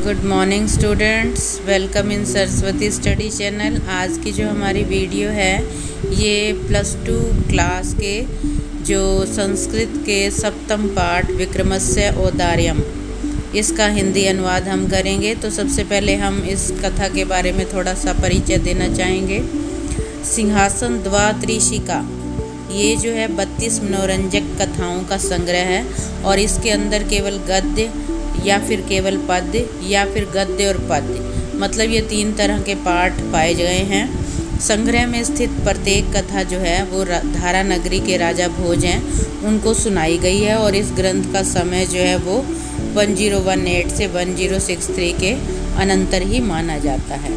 Good morning students, welcome in Saraswati study channel. आज की जो हमारी वीडियो है ये +2 क्लास के जो संस्कृत के सप्तम पाठ विक्रमस्य औदार्यम इसका हिंदी अनुवाद हम करेंगे। तो सबसे पहले हम इस कथा के बारे में थोड़ा सा परिचय देना चाहेंगे। सिंहासन द्वात्रिशिका ये जो है 32 मनोरंजक कथाओं का संग्रह है और इसके अंदर केवल गद्य या फिर केवल पद्य या फिर गद्य और पद्य मतलब ये 3 तरह के पाठ पाए गए हैं। संग्रह में स्थित प्रत्येक कथा जो है वो धारा नगरी के राजा भोज हैं उनको सुनाई गई है और इस ग्रंथ का समय जो है वो 1018 से 1063 के अनंतर ही माना जाता है।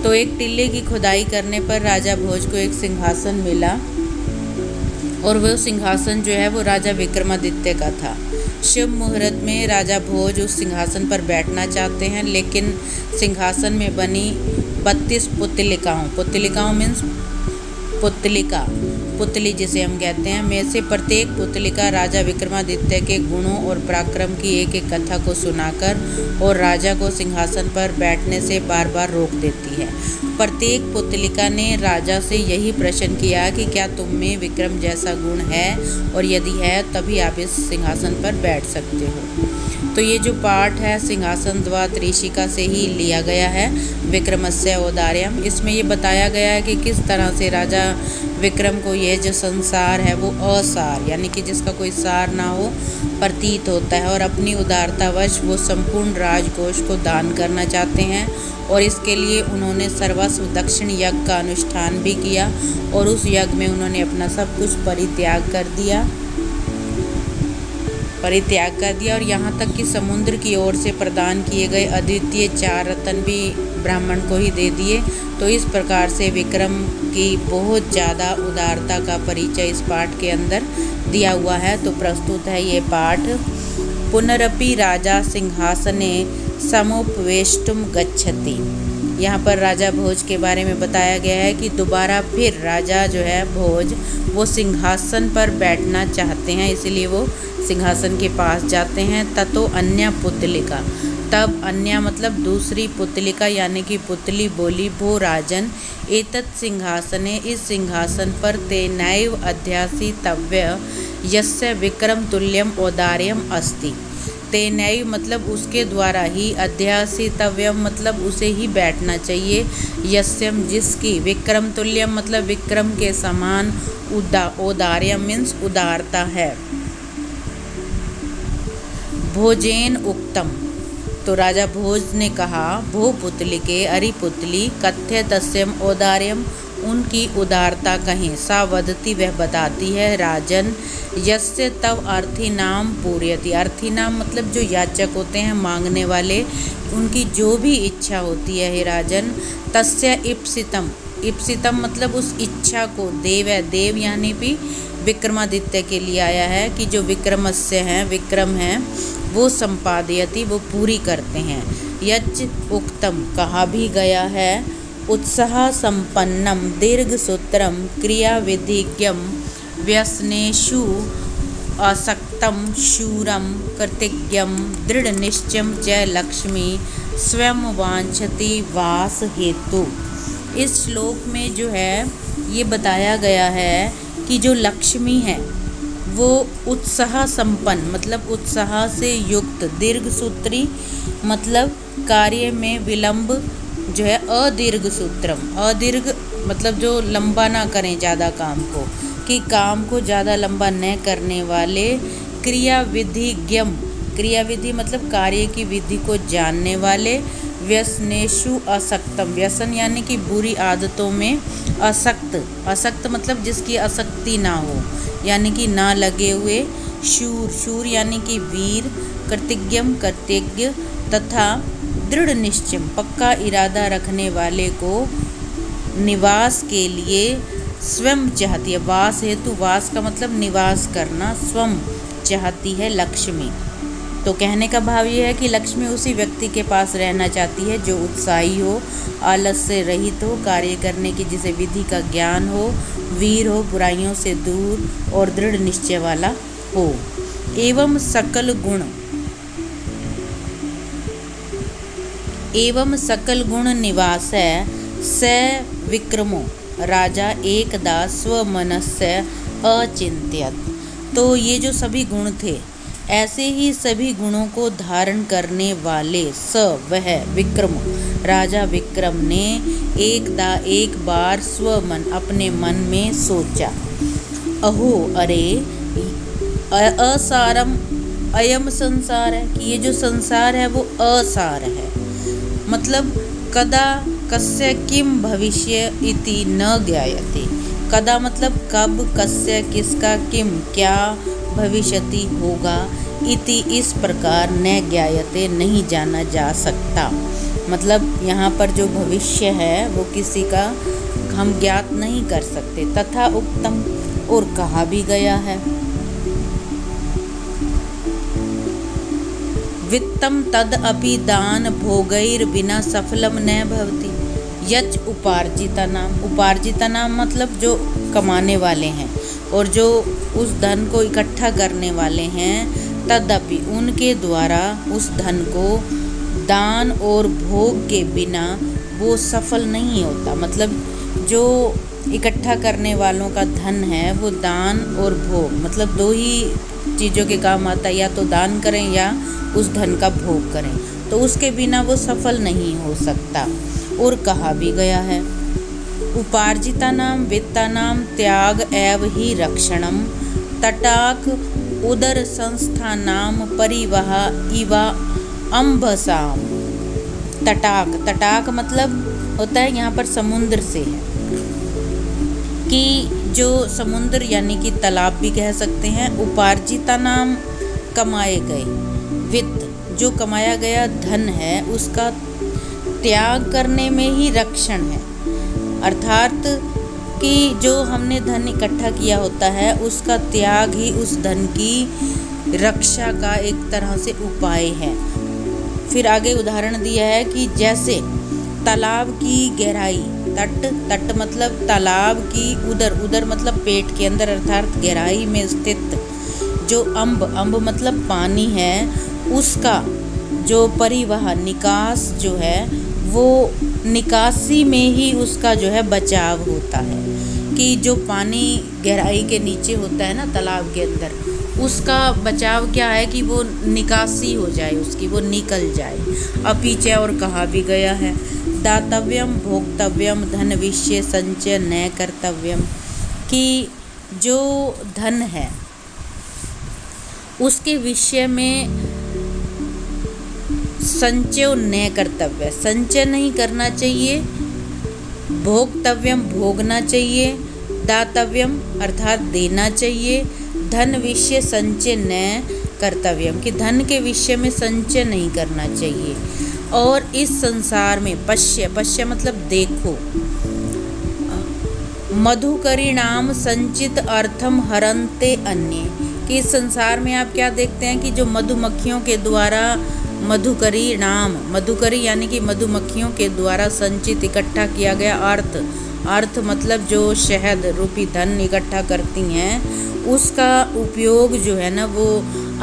तो एक टिल्ले की खुदाई करने पर राजा भोज को एक सिंहासन मिला और वह सिंहासन जो है वो राजा विक्रमादित्य का था। शुभ मुहूर्त में राजा भोज उस सिंहासन पर बैठना चाहते हैं, लेकिन सिंहासन में बनी 32 पुतलिकाओं मीन्स पुतली जिसे हम कहते हैं में से प्रत्येक पुतलिका राजा विक्रमादित्य के गुणों और पराक्रम की एक एक कथा को सुनाकर और राजा को सिंहासन पर बैठने से बार बार रोक देती है। प्रत्येक पुतलिका ने राजा से यही प्रश्न किया कि क्या तुम में विक्रम जैसा गुण है और यदि है तभी आप इस सिंहासन पर बैठ सकते हो। तो ये जो पाठ है सिंहासन द्वात्रिशिका से ही लिया गया है, विक्रमस्य औदार्यम। इसमें ये बताया गया है कि किस तरह से राजा विक्रम को ये जो संसार है वो असार यानी कि जिसका कोई सार ना हो प्रतीत होता है और अपनी उदारतावश वो संपूर्ण राजकोष को दान करना चाहते हैं और इसके लिए उन्होंने सर्वस्व दक्षिण यज्ञ का अनुष्ठान भी किया और उस यज्ञ में उन्होंने अपना सब कुछ परित्याग कर दिया और यहाँ तक कि समुद्र की ओर से प्रदान किए गए अद्वितीय 4 रत्न भी ब्राह्मण को ही दे दिए। तो इस प्रकार से विक्रम की बहुत ज़्यादा उदारता का परिचय इस पाठ के अंदर दिया हुआ है। तो प्रस्तुत है ये पाठ। पुनरपि राजा सिंहासने समुपवेष्टुम गच्छति। यहाँ पर राजा भोज के बारे में बताया गया है कि दोबारा फिर राजा जो है भोज वो सिंहासन पर बैठना चाहते हैं, इसीलिए वो सिंहासन के पास जाते हैं। ततो अन्य पुतलिका, तब अन्य मतलब दूसरी पुतलिका यानी कि पुतली बोली, भो राजन एतत् सिंहासने, इस सिंहासन पर तेनैव अध्यासितव्य यस्य विक्रम तुल्यम औदार्यम अस्ति। तेनैव मतलब उसके द्वारा ही, अध्यासितव्यम मतलब उसे ही बैठना चाहिए, यस्यम जिसकी, विक्रम तुल्यम मतलब विक्रम के समान, औदार्यम मीन्स उदारता है। भोजेन उक्तम, तो राजा भोज ने कहा, भो पुतलिके अरि पुतली कथ्य तस्यम औदार्यम, उनकी उदारता कहें। सा वदती वह बताती है, राजन यस्य तव अर्थीनाम पूर्यति, अर्थीनाम मतलब जो याचक होते हैं मांगने वाले, उनकी जो भी इच्छा होती है हे राजन, तस्य इप्सितम मतलब उस इच्छा को, देव यानी भी विक्रमादित्य के लिए आया है कि जो विक्रमस्य हैं विक्रम हैं वो संपादयति वो पूरी करते हैं। यच उक्तम कहा भी गया है, उत्साह संपन्नम दीर्घ सूत्रम क्रिया विधिज्ञम व्यसनेषु असक्तम शूरम कृतज्ञम दृढ़ निश्चयम च लक्ष्मी स्वयं वांछति वास हेतु। इस श्लोक में जो है ये बताया गया है कि जो लक्ष्मी है वो उत्साह संपन्न मतलब उत्साह से युक्त, दीर्घ सूत्री मतलब कार्य में विलंब जो है, अदीर्घ सूत्रम, अदीर्घ मतलब जो लंबा ना करें ज़्यादा काम को, कि काम को ज़्यादा लंबा न करने वाले, क्रिया विधिज्ञम, क्रिया विधि मतलब कार्य की विधि को जानने वाले, व्यसनेषु असक्तम, व्यसन यानी कि बुरी आदतों में असक्त मतलब जिसकी आसक्ति ना हो यानी कि ना लगे हुए, शूर यानी कि वीर, कृतज्ञ तथा दृढ़ निश्चय पक्का इरादा रखने वाले को निवास के लिए स्वयं चाहती है। वास हेतु, वास का मतलब निवास करना, स्वयं चाहती है लक्ष्मी। तो कहने का भाव ये है कि लक्ष्मी उसी व्यक्ति के पास रहना चाहती है जो उत्साही हो, आलस से रहित हो, कार्य करने की जिसे विधि का ज्ञान हो, वीर हो, बुराइयों से दूर और दृढ़ निश्चय वाला हो, एवं सकल गुण एवं सकल गुण निवासै स विक्रमो राजा एकदा स्वमनस्य अचिंत्यत। तो ये जो सभी गुण थे, ऐसे ही सभी गुणों को धारण करने वाले वह विक्रम राजा विक्रम ने एक बार स्वमन अपने मन में सोचा, अहो अरे असारम अयम संसार है, कि ये जो संसार है वो असार है। मतलब कदा कस्य किम भविष्य इति न ज्ञायते। कदा मतलब कब, कस्य किसका, किम क्या, भविष्यति होगा, इति इस प्रकार न ज्ञायते नहीं जाना जा सकता। मतलब यहाँ पर जो भविष्य है वो किसी का हम ज्ञात नहीं कर सकते। तथा उक्तम और कहा भी गया है, वित्तम तद अपि दान भोगैर बिना सफलम न भवति यच उपार्जिता नाम। उपार्जिता नाम मतलब जो कमाने वाले हैं और जो उस धन को इकट्ठा करने वाले हैं, तदपि उनके द्वारा उस धन को दान और भोग के बिना वो सफल नहीं होता। मतलब जो इकट्ठा करने वालों का धन है वो दान और भोग, मतलब दो ही चीज़ों के काम आता है, या तो दान करें या उस धन का भोग करें, तो उसके बिना वो सफल नहीं हो सकता। और कहा भी गया है, उपार्जिता नाम वित्ता नाम त्याग एव ही रक्षणम तटाक उदर संस्था नाम परिवह इवा अम्भसाम। तटाक मतलब होता है यहाँ पर समुद्र से है, कि जो समुद्र यानी कि तालाब भी कह सकते हैं। उपार्जिता नाम कमाए गए, वित्त जो कमाया गया धन है उसका त्याग करने में ही रक्षण है। अर्थात कि जो हमने धन इकट्ठा किया होता है उसका त्याग ही उस धन की रक्षा का एक तरह से उपाय है। फिर आगे उदाहरण दिया है कि जैसे तालाब की गहराई, तट मतलब तालाब की उदर मतलब पेट के अंदर, अर्थात गहराई में स्थित जो अम्ब मतलब पानी है, उसका जो परिवहन निकास जो है वो निकासी में ही उसका जो है बचाव होता है। कि जो पानी गहराई के नीचे होता है ना तालाब के अंदर, उसका बचाव क्या है कि वो निकासी हो जाए उसकी, वो निकल जाए। अब पीछे और कहा भी गया है, दातव्यम भोक्तव्यम धन विषय संचय न कर्तव्यम, कि जो धन है उसके विषय में संचय न कर्तव्य, संचय नहीं करना चाहिए, भोक्तव्यम भोगना चाहिए, दातव्यम अर्थात देना चाहिए, धन विषय संचय न कर्तव्यम, कि धन के विषय में संचय नहीं करना चाहिए। और इस संसार में पश्य मतलब देखो, मधुकरीणाम संचित अर्थम हरन्ते अन्य, कि इस संसार में आप क्या देखते हैं कि जो मधुमक्खियों के द्वारा मधुकरी यानी कि मधुमक्खियों के द्वारा संचित इकट्ठा किया गया अर्थ मतलब जो शहद रूपी धन इकट्ठा करती हैं, उसका उपयोग जो है ना वो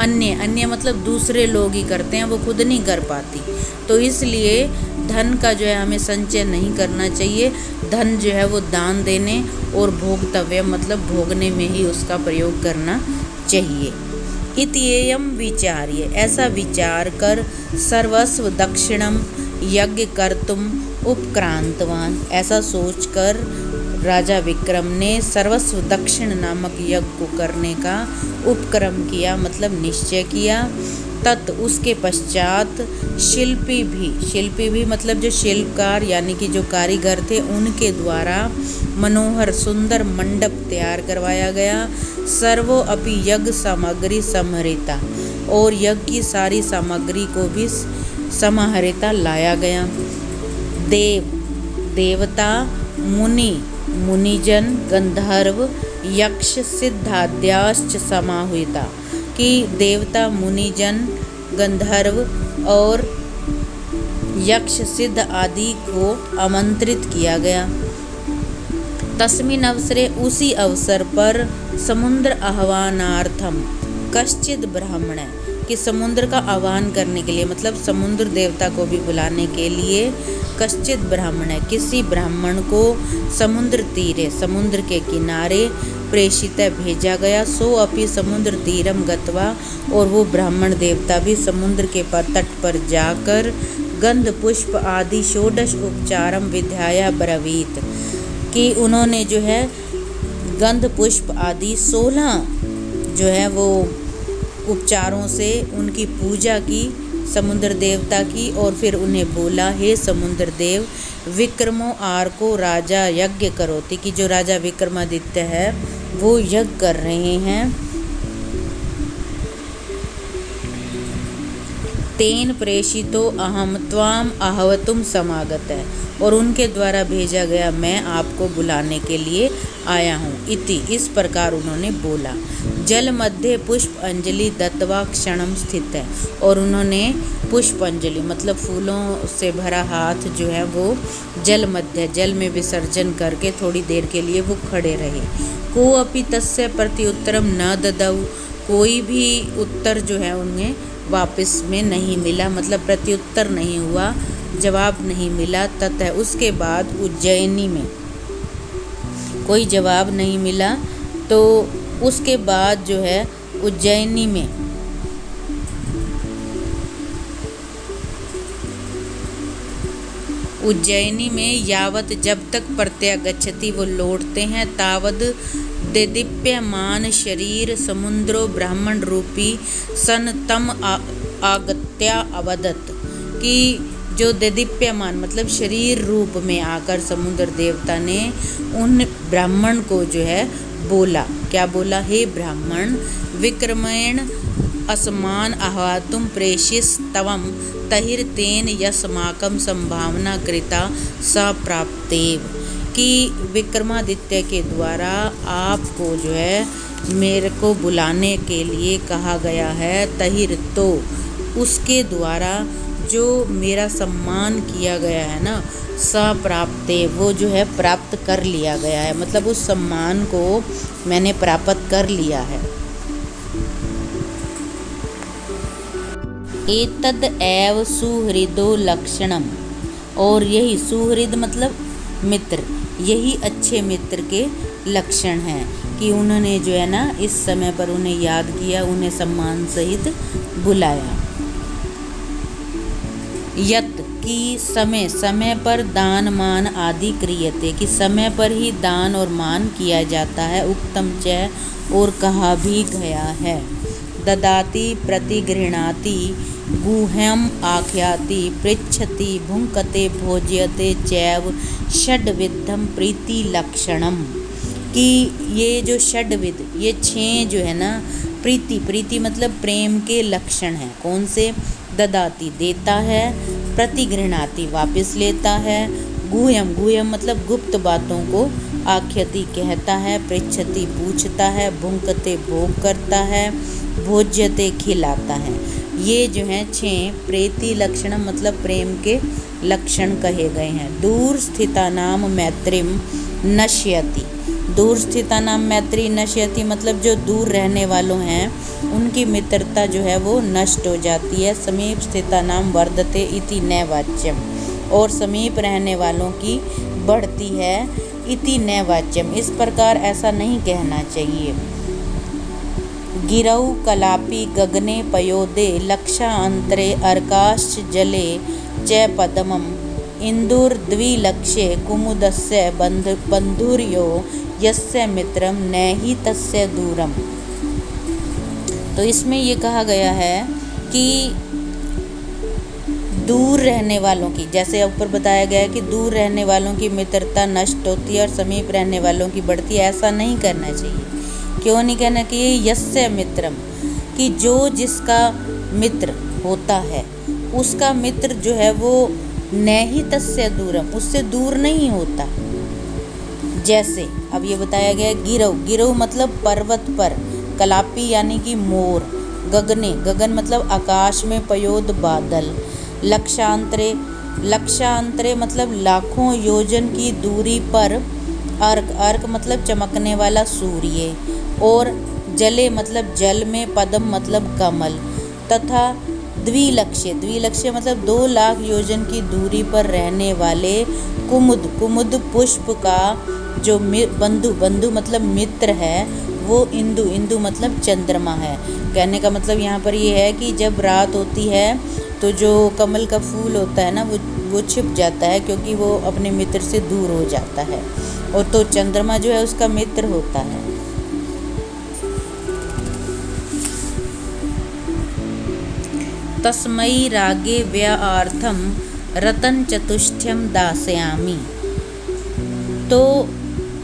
अन्य मतलब दूसरे लोग ही करते हैं, वो खुद नहीं कर पाती। तो इसलिए धन का जो है हमें संचय नहीं करना चाहिए, धन जो है वो दान देने और भोक्तव्य मतलब भोगने में ही उसका प्रयोग करना चाहिए। इत्येयम विचार्य, ऐसा विचार कर सर्वस्व दक्षिणम यज्ञ कर्तुम उपक्रांतवान, ऐसा सोचकर राजा विक्रम ने सर्वस्व दक्षिण नामक यज्ञ को करने का उपक्रम किया, मतलब निश्चय किया। तत् उसके पश्चात शिल्पी भी मतलब जो शिल्पकार यानी कि जो कारीगर थे उनके द्वारा मनोहर सुंदर मंडप तैयार करवाया गया। सर्वो अपि यज्ञ सामग्री समहरिता, और यज्ञ की सारी सामग्री को भी समाहरिता लाया गया। देवता मुनिजन गंधर्व यक्ष सिद्धाद्याश्च समाहुता, कि देवता मुनिजन गंधर्व और यक्ष सिद्ध आदि को आमंत्रित किया गया। तस्मिन् अवसरे, उसी अवसर पर समुद्र आह्वानार्थम कश्चिद ब्राह्मण, कि समुद्र का आह्वान करने के लिए, मतलब समुद्र देवता को भी बुलाने के लिए, कश्चित ब्राह्मण है, किसी ब्राह्मण को समुद्र तीरे, समुद्र के किनारे प्रेषित भेजा गया। सो अपि समुद्र तीरम गत्वा, और वो ब्राह्मण देवता भी समुद्र के तट पर जाकर गंध पुष्प आदि षोडश उपचारम विद्याया ब्रवीत, कि उन्होंने जो है गंध पुष्प आदि 16 जो है वो उपचारों से उनकी पूजा की समुद्र देवता की, और फिर उन्हें बोला, हे समुद्र देव, विक्रमो आर को राजा यज्ञ करोति, कि जो राजा विक्रमादित्य है वो यज्ञ कर रहे हैं। तेन प्रेषितो अहम त्वाम आहवतुम समागत है, और उनके द्वारा भेजा गया मैं आपको बुलाने के लिए आया हूँ। इति, इस प्रकार उन्होंने बोला। जल मध्य पुष्प अंजलि दत्वा क्षणम स्थित है, और उन्होंने पुष्प अंजलि मतलब फूलों से भरा हाथ जो है वो जल मध्य, जल में विसर्जन करके थोड़ी देर के लिए वो खड़े रहे। को अपि तस्य प्रत्युत्तरम न ददौ, कोई भी उत्तर जो है उन्हें वापस में नहीं मिला, मतलब प्रत्युत्तर नहीं हुआ, जवाब नहीं मिला। ततः उसके बाद उज्जैनी में कोई जवाब नहीं मिला, तो उसके बाद जो है उज्जैनी में यावत जब तक प्रत्यागच्छति वो लौटते हैं, तावद देदीप्यमान शरीर समुद्रो ब्राह्मण रूपी सन तम आगत्या अवदत, कि जो देदीप्यमान मतलब शरीर रूप में आकर समुद्र देवता ने उन ब्राह्मण को जो है बोला। क्या बोला? हे ब्राह्मण, विक्रमेण असमान आह्वातुम प्रेषिस्तवम तहिर्तेन यस्माकं संभावना कृता स प्राप्तेव, कि विक्रमादित्य के द्वारा आपको जो है मेरे को बुलाने के लिए कहा गया है। तहिर, तो उसके द्वारा जो मेरा सम्मान किया गया है ना, स प्राप्ते, वो जो है प्राप्त कर लिया गया है, मतलब उस सम्मान को मैंने प्राप्त कर लिया है। एतद एव सुहृदो लक्षणम, और यही सुहृद मतलब मित्र, यही अच्छे मित्र के लक्षण हैं, कि उन्होंने जो है ना इस समय पर उन्हें याद किया, उन्हें सम्मान सहित बुलाया। यत, कि समय समय पर दान मान आदि क्रियते, कि समय पर ही दान और मान किया जाता है। उक्तम च, और कहा भी गया है। ददाति प्रतिगृह्णाति गुह्यम आख्याति पृच्छति भुंक्ते भोज्यते चैव षड्विधम प्रीति लक्षणम, कि ये जो षड्विध, ये 6 जो है ना प्रीति, प्रीति मतलब प्रेम के लक्षण हैं। कौन से? ददाति देता है, प्रतिगृह्णाति वापस लेता है, गुह्यम, गुह्यम मतलब गुप्त बातों को, आख्यति कहता है, पृच्छति पूछता है, भुंक्ते भोग करता है, भोज्यते खिलाता है। ये जो हैं 6 प्रीति लक्षण मतलब प्रेम के लक्षण कहे गए हैं। दूर स्थिता नाम मैत्रीम नश्यति, दूर स्थिता नाम मैत्री नश्यति मतलब जो दूर रहने वालों हैं उनकी मित्रता जो है वो नष्ट हो जाती है। समीप स्थिता नाम वर्धते इति नैवाच्यम, और समीप रहने वालों की बढ़ती है, इति नैवाच्यम, इस प्रकार ऐसा नहीं कहना चाहिए। गिरौ कलापि गगने पयोदे लक्षांतरे अर्काश्च जले च पद्मम इंदुर्द्विलक्ष्ये कुमुदस्य बंधुर्यो यस्य मित्रम नैहि तस्य दूरम। तो इसमें ये कहा गया है कि दूर रहने वालों की, जैसे ऊपर बताया गया है कि दूर रहने वालों की मित्रता नष्ट होती है और समीप रहने वालों की बढ़ती है, ऐसा नहीं करना चाहिए। क्यों नहीं कहना चाहिए? यस्य मित्रम, कि जो जिसका मित्र होता है उसका मित्र जो है वो नैहि तस्य दूरम, उससे दूर नहीं होता। जैसे अब ये बताया गया गिरौ, गिरौ मतलब पर्वत पर, कलापी यानी कि मोर, गगने, गगन मतलब आकाश में, पयोद बादल, लक्षांतरे, लक्षांतरे मतलब लाखों योजन की दूरी पर, अर्क, अर्क मतलब चमकने वाला सूर्य, और जले मतलब जल में, पद्म मतलब कमल, तथा द्विलक्ष्य, द्विलक्ष्य मतलब 2 लाख योजन की दूरी पर रहने वाले कुमुद, कुमुद पुष्प का जो बंधु, बंधु मतलब मित्र है, वो इंदु, इंदु मतलब चंद्रमा है। कहने का मतलब यहाँ पर ये है कि जब रात होती है तो जो कमल का फूल होता है ना, वो छिप जाता है, क्योंकि वो अपने मित्र से दूर हो जाता है, और तो चंद्रमा जो है उसका मित्र होता है। तस्मै रागे व्यार्थम रतन चतुष्टयम दास्यामि। तो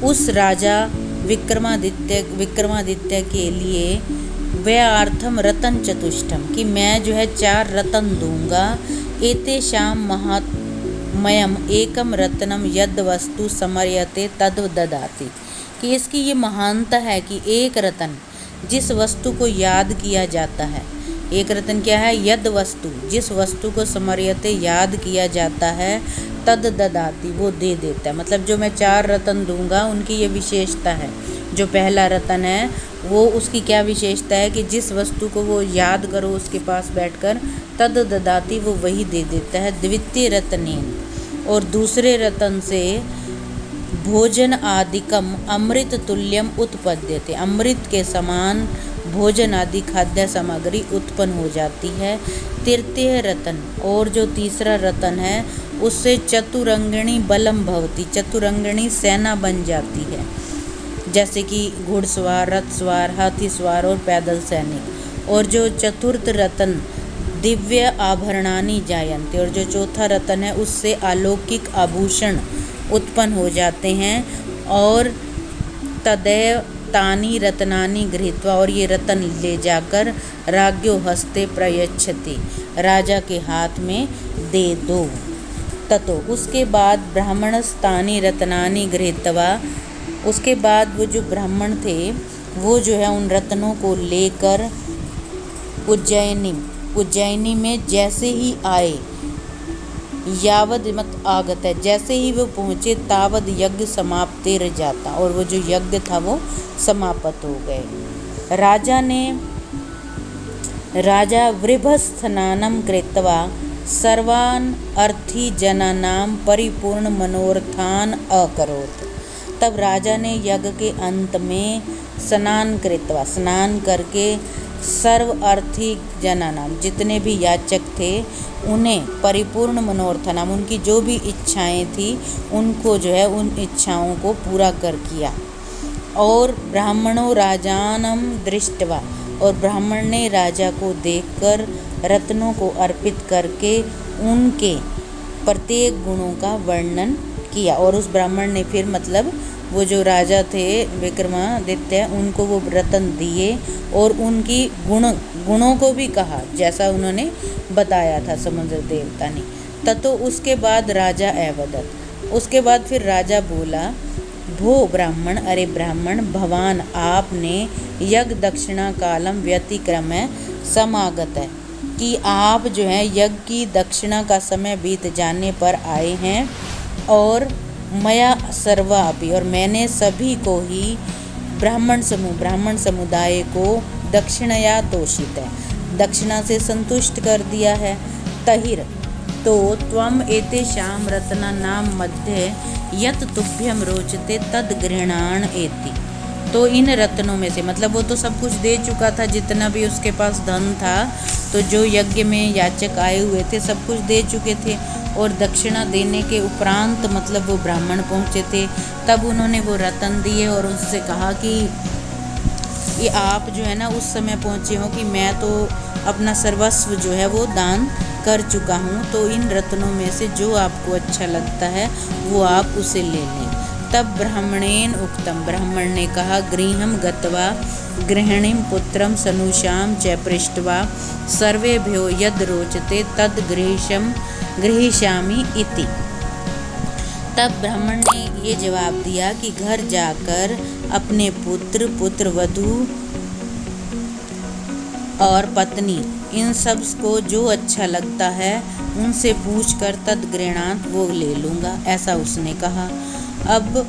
उस राजा विक्रमादित्य के लिए व्यार्थम रतन चतुष्टम, कि मैं जो है 4 रतन दूंगा। एतेषां महात्म्यम एकम रत्नम यद वस्तु समर्यते तद ददाति, कि इसकी ये महानता है कि एक रतन जिस वस्तु को याद किया जाता है, एक रतन क्या है, यद वस्तु, जिस वस्तु को समर्यते याद किया जाता है, तद ददाति वो दे देता है। मतलब जो मैं 4 रतन दूंगा उनकी ये विशेषता है। जो पहला रतन है वो उसकी क्या विशेषता है कि जिस वस्तु को वो याद करो उसके पास बैठकर, तद ददाति वो वही दे देता है। द्वितीय रत्नेन, और दूसरे रतन से भोजन आदिकम अमृत तुल्यम उत्पद्यते, अमृत के समान भोजन आदि खाद्य सामग्री उत्पन्न हो जाती है। तृतीय रतन, और जो तीसरा रतन है उससे चतुरंगिणी बलम भवती, चतुरंगिणी सेना बन जाती है, जैसे कि घुड़सवार, रथसवार, हाथी सवार और पैदल सैनिक। और जो चतुर्थ रतन दिव्य आभरणानि जायन्ते, और जो चौथा रतन है उससे अलौकिक आभूषण उत्पन्न हो जाते हैं। और तदैव तानि रत्नानि गृहीत्वा, और ये रतन ले जाकर राज्ञो हस्ते प्रयच्छति, राजा के हाथ में दे दो। ततो, उसके बाद ब्राह्मणस्तानि रत्नानि गृहीत्वा, उसके बाद वो जो ब्राह्मण थे वो जो है उन रत्नों को लेकर उज्जैनी में जैसे ही आए, यावद मत आगत है, जैसे ही वो पहुँचे तावद यज्ञ समाप्तेर जाता, और वो जो यज्ञ था वो समाप्त हो गए। राजा वृभस्थनानं कृत्वा सर्वान् अर्थी जनानां परिपूर्ण मनोरथान अकरोत्। तब राजा ने यज्ञ के अंत में स्नान कृत्वा, स्नान करके सर्व अर्थी जनानाम, जितने भी याचक थे उन्हें परिपूर्ण मनोरथनाम, उनकी जो भी इच्छाएं थी उनको जो है उन इच्छाओं को पूरा कर किया। और ब्राह्मणों राजानम दृष्टवा, और ब्राह्मण ने राजा को देखकर रत्नों को अर्पित करके उनके प्रत्येक गुणों का वर्णन किया। और उस ब्राह्मण ने फिर मतलब वो जो राजा थे विक्रमादित्य, उनको वो रत्न दिए और उनकी गुणों को भी कहा जैसा उन्होंने बताया था समुद्र देवता ने। ततो उसके बाद राजा अवदत्, उसके बाद फिर राजा बोला, भो ब्राह्मण, अरे ब्राह्मण, भवान आपने यज्ञ दक्षिणा कालम व्यतिक्रम समागत है, कि आप जो है यज्ञ की दक्षिणा का समय बीत जाने पर आए हैं। और मया सर्वापि, और मैंने सभी को ही ब्राह्मण समुदाय को दक्षिणया तोषित है, दक्षिणा से संतुष्ट कर दिया है। तहिर, तो त्वम एतेषां रत्नानां मध्ये यत् तुभ्यं रोचते तद गृह्णान एति। तो इन रत्नों में से, मतलब वो तो सब कुछ दे चुका था, जितना भी उसके पास धन था, तो जो यज्ञ में याचक आए हुए थे सब कुछ दे चुके थे। और दक्षिणा देने के उपरांत मतलब वो ब्राह्मण पहुँचे थे, तब उन्होंने वो रत्न दिए और उससे कहा कि ये आप जो है ना उस समय पहुँचे हो कि मैं तो अपना सर्वस्व जो है वो दान कर चुका हूँ, तो इन रत्नों में से जो आपको अच्छा लगता है वो आप उसे ले लें। तब ब्राह्मणेन उक्तम, ब्राह्मण ने कहा, गृहं गत्वा गृहिणीं पुत्रं सनुषां च पृष्ट्वा सर्वेभ्यो यद् रोचते तद् गृहीष्यामि इति। तब ब्राह्मण ने ये जवाब दिया कि घर जाकर अपने पुत्रवधू और पत्नी इन सब को जो अच्छा लगता है उनसे पूछकर तद गृणांत वो ले लूँगा, ऐसा उसने कहा। अब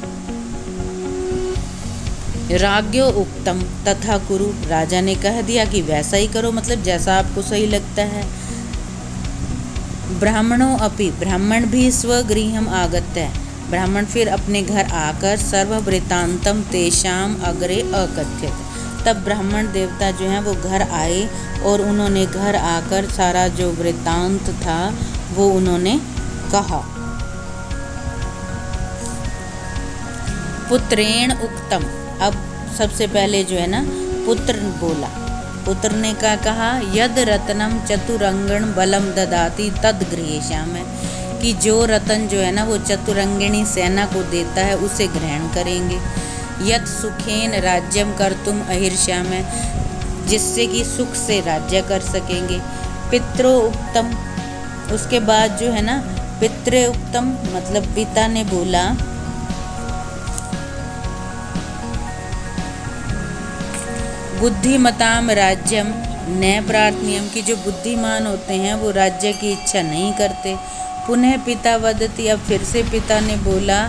राज्ञो उक्तम तथा कुरु, राजा ने कह दिया कि वैसा ही करो, मतलब जैसा आपको सही लगता है। ब्राह्मणों अपि, ब्राह्मण भी स्वगृहम आगत्य, ब्राह्मण फिर अपने घर आकर सर्ववृत्तांतम तेषाम अग्रे अकथ्यत, तब ब्राह्मण देवता जो हैं वो घर आए और उन्होंने घर आकर सारा जो वृत्तांत था वो उन्होंने कहा। पुत्रेण उक्तम, अब सबसे पहले जो है ना पुत्र बोला, पुत्र ने क्या कहा, यद रत्नम चतुरंगण बलम ददाति तद गृहेश्याम, है कि जो रतन जो है ना वो चतुरंगिणी सेना को देता है उसे ग्रहण करेंगे। यद सुखेन राज्यम कर्तुम अहिर्ष्याम, जिससे कि सुख से राज्य कर सकेंगे। पित्रो उक्तम, उसके बाद जो है ना पित्रे उक्तम मतलब पिता ने बोला, बुद्धिमताम राज्यम न प्रार्थनीयम, की जो बुद्धिमान होते हैं वो राज्य की इच्छा नहीं करते। पुनः पिता वदति, अब फिर से पिता ने बोला,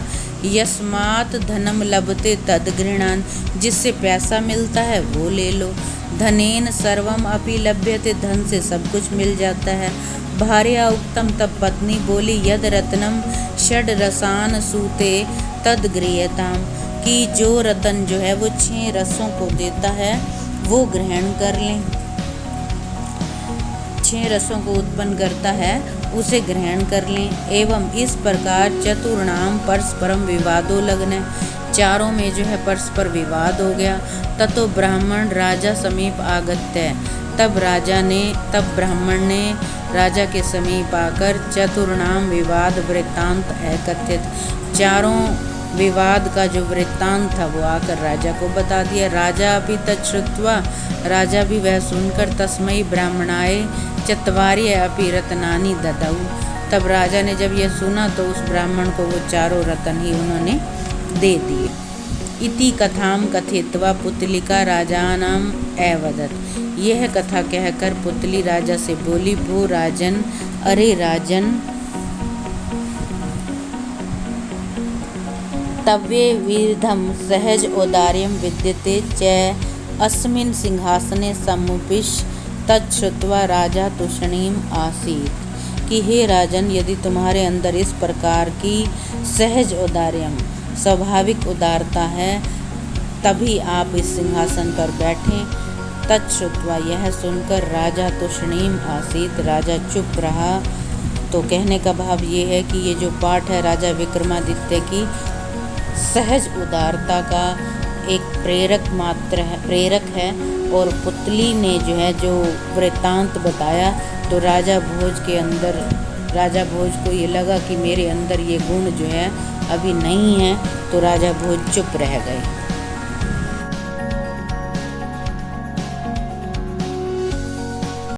यस्मात् धनम लभते तद गृह्णान, जिससे पैसा मिलता है वो ले लो। धनेन सर्वम अपि लभ्यते, धन से सब कुछ मिल जाता है। भार्या उक्तम, तब पत्नी बोली, यद रत्नम षड रसान सूते तद गृह्यताम, कि जो रतन जो है वो 6 रसों को देता है वो ग्रहण कर लें, 6 रसों को उत्पन्न करता है उसे ग्रहण कर लें। एवं इस प्रकार चतुर्णाम परस्परम विवादो लगने, चारों में जो है परस्पर विवाद हो गया। ततो ब्राह्मण राजा समीप आगत्य, तब ब्राह्मण ने राजा के समीप आकर चतुर्णाम विवाद वृत्तांत एकत्रित, चारों विवाद का जो वृत्तांत था वो आकर राजा को बता दिया। राजा अभी तच्छ्रुत्वा, राजा भी वह सुनकर तस्मै ब्राह्मणाय चत्वारि अपि रत्नानि ददौ, तब राजा ने जब यह सुना तो उस ब्राह्मण को वो चारों रत्न ही उन्होंने दे दिए। इति कथाम कथित्वा पुतलिका राजानाम एवदत, यह कथा कहकर पुतली राजा से बोली, भो राजन, अरे राजन, तव्ये विधम सहज औदार्यम विद्यते च अस्मिन् सिंहासने समुपविश्य तच्छ्रुत्वा राजा तुष्णीम आसीत, कि हे राजन, यदि तुम्हारे अंदर इस प्रकार की सहज औदार्यम स्वाभाविक उदारता है तभी आप इस सिंहासन पर बैठें। तच्छ्रुत्वा, यह सुनकर राजा तुष्णीम आसीत, राजा चुप रहा। तो कहने का भाव ये है कि ये जो पाठ है राजा विक्रमादित्य की सहज उदारता का एक प्रेरक है और पुतली ने जो है जो वृत्तांत बताया तो राजा भोज को ये लगा कि मेरे अंदर ये गुण जो है अभी नहीं है, तो राजा भोज चुप रह गए।